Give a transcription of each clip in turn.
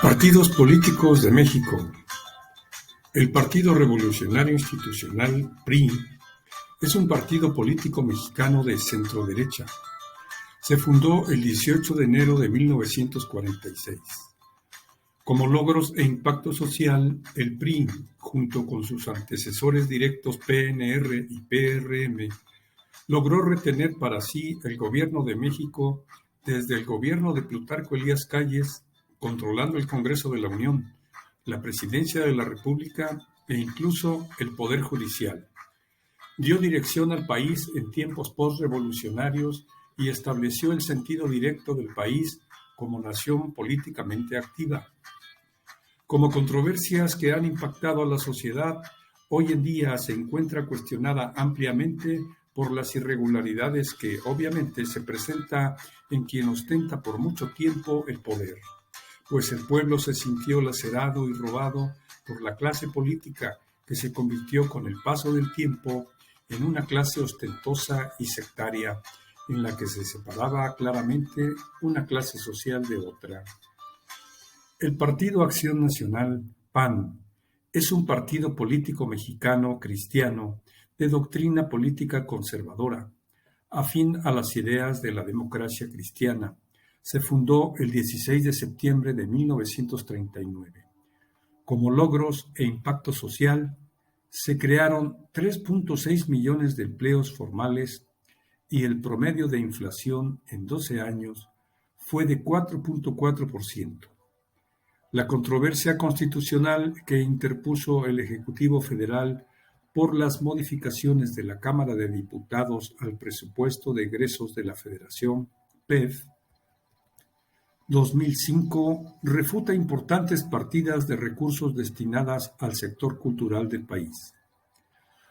Partidos políticos de México. El Partido Revolucionario Institucional, PRI, es un partido político mexicano de centroderecha. Se fundó el 18 de enero de 1946. Como logros e impacto social, el PRI, junto con sus antecesores directos PNR y PRM, logró retener para sí el gobierno de México desde el gobierno de Plutarco Elías Calles, controlando el Congreso de la Unión, la Presidencia de la República e incluso el Poder Judicial. Dio dirección al país en tiempos postrevolucionarios y estableció el sentido directo del país como nación políticamente activa. Como controversias que han impactado a la sociedad, hoy en día se encuentra cuestionada ampliamente por las irregularidades que obviamente se presenta en quien ostenta por mucho tiempo el poder, pues el pueblo se sintió lacerado y robado por la clase política que se convirtió con el paso del tiempo en una clase ostentosa y sectaria, en la que se separaba claramente una clase social de otra. El Partido Acción Nacional, PAN, es un partido político mexicano cristiano de doctrina política conservadora, afín a las ideas de la democracia cristiana. Se fundó el 16 de septiembre de 1939. Como logros e impacto social, se crearon 3.6 millones de empleos formales y el promedio de inflación en 12 años fue de 4.4%. La controversia constitucional que interpuso el Ejecutivo Federal por las modificaciones de la Cámara de Diputados al presupuesto de egresos de la Federación, PEF, 2005, refuta importantes partidas de recursos destinadas al sector cultural del país.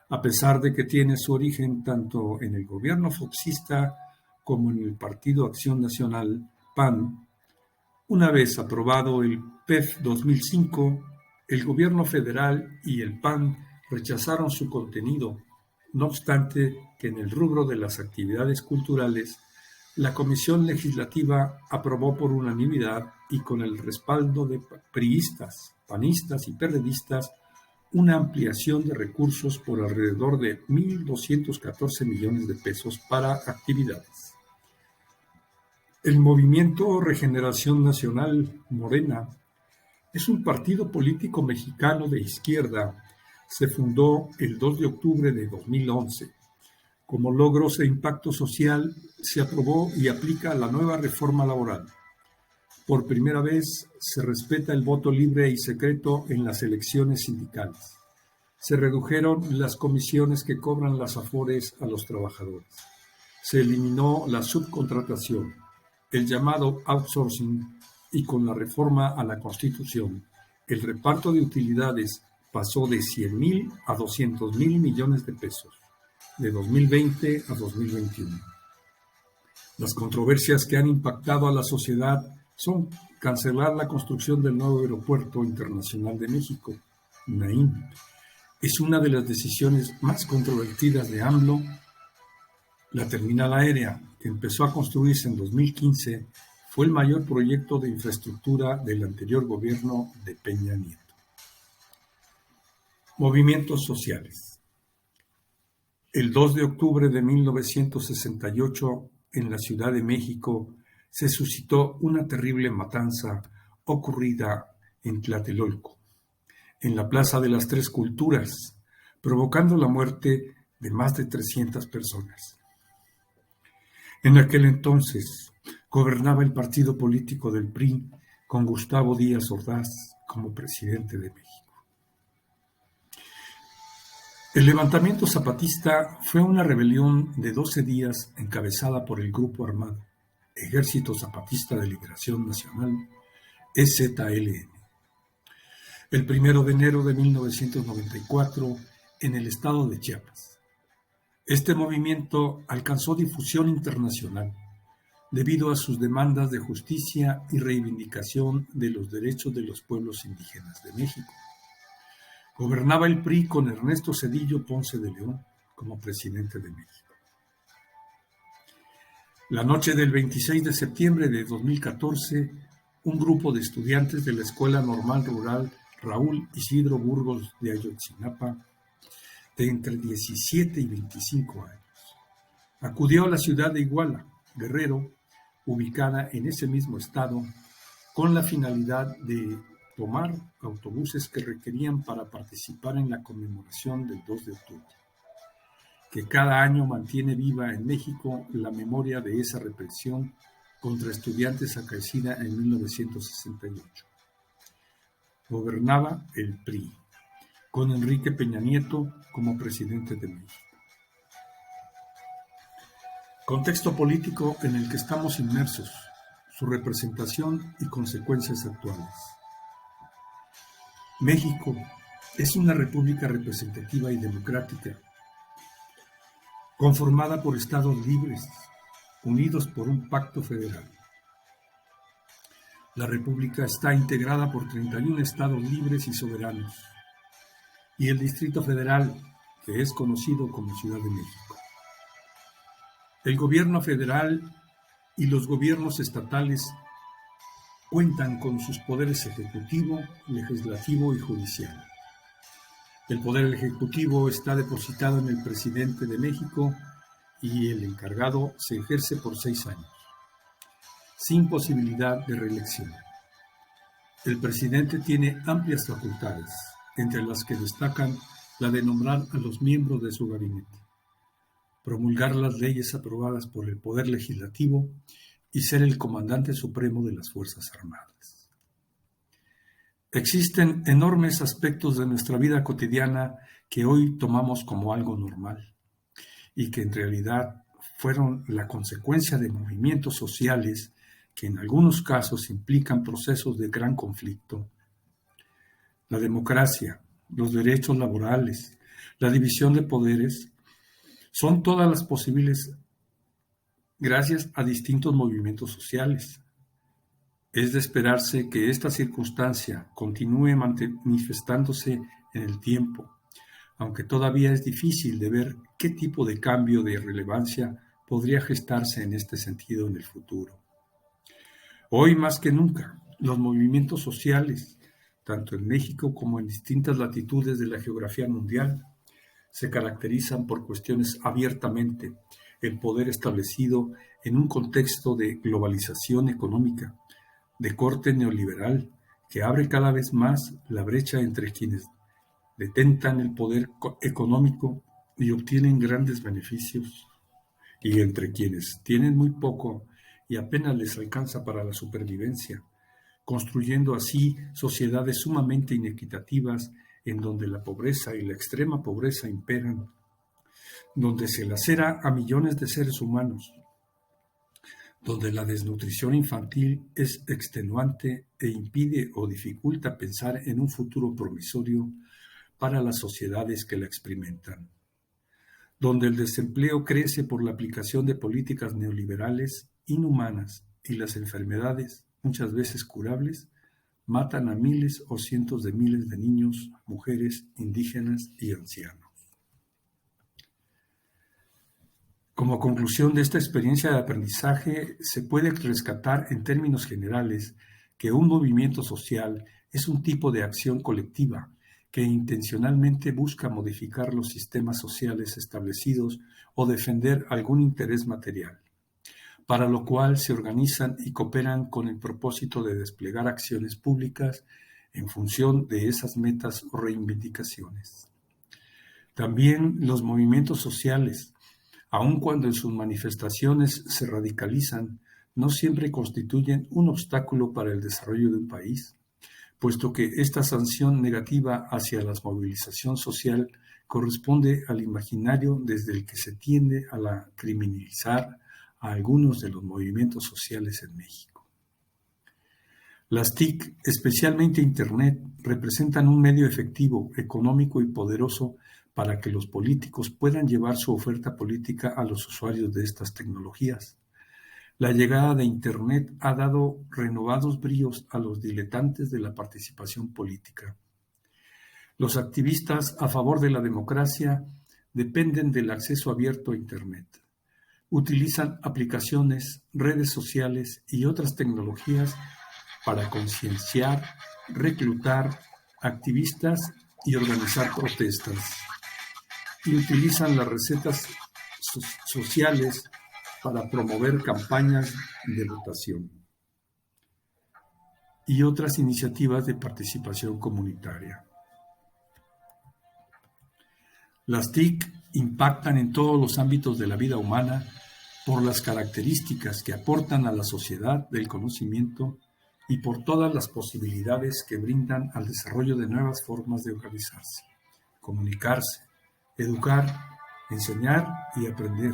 A pesar de que tiene su origen tanto en el gobierno foxista como en el Partido Acción Nacional, PAN, una vez aprobado el PEF 2005, el gobierno federal y el PAN rechazaron su contenido, no obstante que en el rubro de las actividades culturales, la Comisión Legislativa aprobó por unanimidad y con el respaldo de priistas, panistas y perredistas una ampliación de recursos por alrededor de 1.214 millones de pesos para actividades. El Movimiento Regeneración Nacional, Morena, es un partido político mexicano de izquierda. Se fundó el 2 de octubre de 2011. Como logros e impacto social, se aprobó y aplica la nueva reforma laboral. Por primera vez, se respeta el voto libre y secreto en las elecciones sindicales. Se redujeron las comisiones que cobran las afores a los trabajadores. Se eliminó la subcontratación, el llamado outsourcing, y con la reforma a la Constitución, el reparto de utilidades pasó de 100,000 a 200,000 millones de pesos, de 2020 a 2021. Las controversias que han impactado a la sociedad son cancelar la construcción del nuevo Aeropuerto Internacional de México, NAIM. Es una de las decisiones más controvertidas de AMLO. La terminal aérea, que empezó a construirse en 2015, fue el mayor proyecto de infraestructura del anterior gobierno de Peña Nieto. Movimientos sociales. El 2 de octubre de 1968, en la Ciudad de México, se suscitó una terrible matanza ocurrida en Tlatelolco, en la Plaza de las Tres Culturas, provocando la muerte de más de 300 personas. En aquel entonces gobernaba el partido político del PRI con Gustavo Díaz Ordaz como presidente de México. El levantamiento zapatista fue una rebelión de 12 días encabezada por el Grupo Armado, Ejército Zapatista de Liberación Nacional, EZLN. El 1 de enero de 1994, en el estado de Chiapas. Este movimiento alcanzó difusión internacional debido a sus demandas de justicia y reivindicación de los derechos de los pueblos indígenas de México. Gobernaba el PRI con Ernesto Zedillo Ponce de León como presidente de México. La noche del 26 de septiembre de 2014, un grupo de estudiantes de la Escuela Normal Rural Raúl Isidro Burgos de Ayotzinapa, de entre 17 y 25 años, acudió a la ciudad de Iguala, Guerrero, ubicada en ese mismo estado, con la finalidad de tomar autobuses que requerían para participar en la conmemoración del 2 de octubre, que cada año mantiene viva en México la memoria de esa represión contra estudiantes acaecida en 1968. Gobernaba el PRI, con Enrique Peña Nieto como presidente de México. Contexto político en el que estamos inmersos, su representación y consecuencias actuales. México es una república representativa y democrática, conformada por estados libres, unidos por un pacto federal. La república está integrada por 31 estados libres y soberanos, y el Distrito Federal, que es conocido como Ciudad de México. El gobierno federal y los gobiernos estatales cuentan con sus poderes ejecutivo, legislativo y judicial. El poder ejecutivo está depositado en el presidente de México y el encargado se ejerce por 6 años, sin posibilidad de reelección. El presidente tiene amplias facultades, entre las que destacan la de nombrar a los miembros de su gabinete, promulgar las leyes aprobadas por el Poder Legislativo y ser el comandante supremo de las Fuerzas Armadas. Existen enormes aspectos de nuestra vida cotidiana que hoy tomamos como algo normal y que en realidad fueron la consecuencia de movimientos sociales que en algunos casos implican procesos de gran conflicto. La democracia, los derechos laborales, la división de poderes, son todas las posibles gracias a distintos movimientos sociales. Es de esperarse que esta circunstancia continúe manifestándose en el tiempo, aunque todavía es difícil de ver qué tipo de cambio de relevancia podría gestarse en este sentido en el futuro. Hoy más que nunca, los movimientos sociales, tanto en México como en distintas latitudes de la geografía mundial, se caracterizan por cuestiones abiertamente el poder establecido en un contexto de globalización económica, de corte neoliberal, que abre cada vez más la brecha entre quienes detentan el poder económico y obtienen grandes beneficios, y entre quienes tienen muy poco y apenas les alcanza para la supervivencia, construyendo así sociedades sumamente inequitativas en donde la pobreza y la extrema pobreza imperan, donde se lacera a millones de seres humanos, donde la desnutrición infantil es extenuante e impide o dificulta pensar en un futuro promisorio para las sociedades que la experimentan, donde el desempleo crece por la aplicación de políticas neoliberales inhumanas y las enfermedades, muchas veces curables, matan a miles o cientos de miles de niños, mujeres, indígenas y ancianos. Como conclusión de esta experiencia de aprendizaje, se puede rescatar en términos generales que un movimiento social es un tipo de acción colectiva que intencionalmente busca modificar los sistemas sociales establecidos o defender algún interés material, para lo cual se organizan y cooperan con el propósito de desplegar acciones públicas en función de esas metas o reivindicaciones. También los movimientos sociales, aun cuando en sus manifestaciones se radicalizan, no siempre constituyen un obstáculo para el desarrollo de un país, puesto que esta sanción negativa hacia la movilización social corresponde al imaginario desde el que se tiende a la criminalizar a algunos de los movimientos sociales en México. Las TIC, especialmente Internet, representan un medio efectivo, económico y poderoso para que los políticos puedan llevar su oferta política a los usuarios de estas tecnologías. La llegada de Internet ha dado renovados bríos a los diletantes de la participación política. Los activistas a favor de la democracia dependen del acceso abierto a Internet. Utilizan aplicaciones, redes sociales y otras tecnologías para concienciar, reclutar activistas y organizar protestas. Y utilizan las recetas sociales para promover campañas de votación y otras iniciativas de participación comunitaria. Las TIC impactan en todos los ámbitos de la vida humana por las características que aportan a la sociedad del conocimiento y por todas las posibilidades que brindan al desarrollo de nuevas formas de organizarse, comunicarse, educar, enseñar y aprender,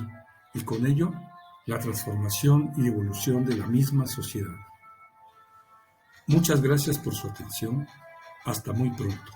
y con ello la transformación y evolución de la misma sociedad. Muchas gracias por su atención. Hasta muy pronto.